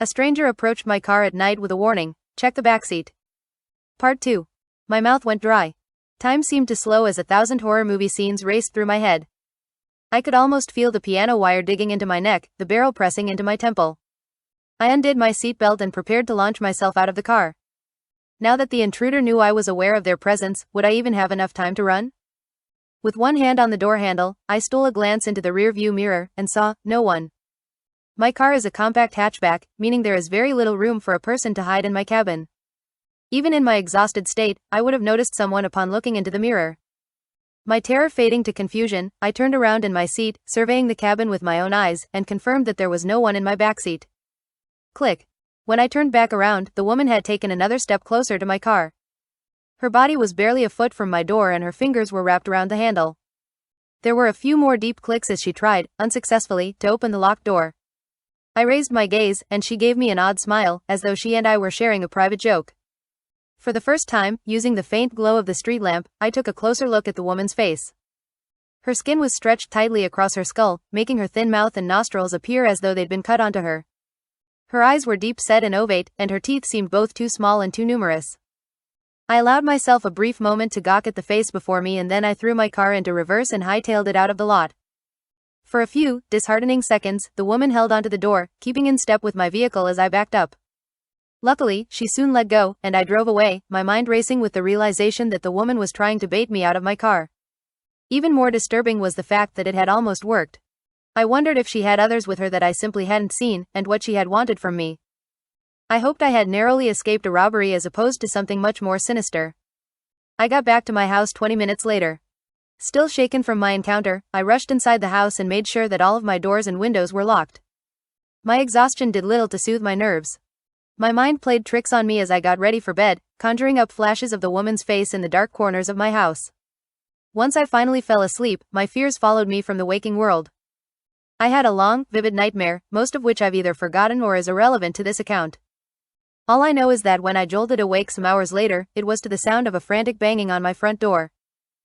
A stranger approached my car at night with a warning, check the backseat. Part 2. My mouth went dry. Time seemed to slow as 1,000 horror movie scenes raced through my head. I could almost feel the piano wire digging into my neck, the barrel pressing into my temple. I undid my seatbelt and prepared to launch myself out of the car. Now that the intruder knew I was aware of their presence, would I even have enough time to run? With one hand on the door handle, I stole a glance into the rear-view mirror and saw no one. My car is a compact hatchback, meaning there is very little room for a person to hide in my cabin. Even in my exhausted state, I would have noticed someone upon looking into the mirror. My terror fading to confusion, I turned around in my seat, surveying the cabin with my own eyes, and confirmed that there was no one in my backseat. Click. When I turned back around, the woman had taken another step closer to my car. Her body was barely a foot from my door and her fingers were wrapped around the handle. There were a few more deep clicks as she tried, unsuccessfully, to open the locked door. I raised my gaze, and she gave me an odd smile, as though she and I were sharing a private joke. For the first time, using the faint glow of the street lamp, I took a closer look at the woman's face. Her skin was stretched tightly across her skull, making her thin mouth and nostrils appear as though they'd been cut onto her. Her eyes were deep-set and ovate, and her teeth seemed both too small and too numerous. I allowed myself a brief moment to gawk at the face before me, and then I threw my car into reverse and hightailed it out of the lot. For a few disheartening seconds, the woman held onto the door, keeping in step with my vehicle as I backed up. Luckily, she soon let go, and I drove away, my mind racing with the realization that the woman was trying to bait me out of my car. Even more disturbing was the fact that it had almost worked. I wondered if she had others with her that I simply hadn't seen, and what she had wanted from me. I hoped I had narrowly escaped a robbery as opposed to something much more sinister. I got back to my house 20 minutes later. Still shaken from my encounter, I rushed inside the house and made sure that all of my doors and windows were locked. My exhaustion did little to soothe my nerves. My mind played tricks on me as I got ready for bed, conjuring up flashes of the woman's face in the dark corners of my house. Once I finally fell asleep, my fears followed me from the waking world. I had a long, vivid nightmare, most of which I've either forgotten or is irrelevant to this account. All I know is that when I jolted awake some hours later, it was to the sound of a frantic banging on my front door.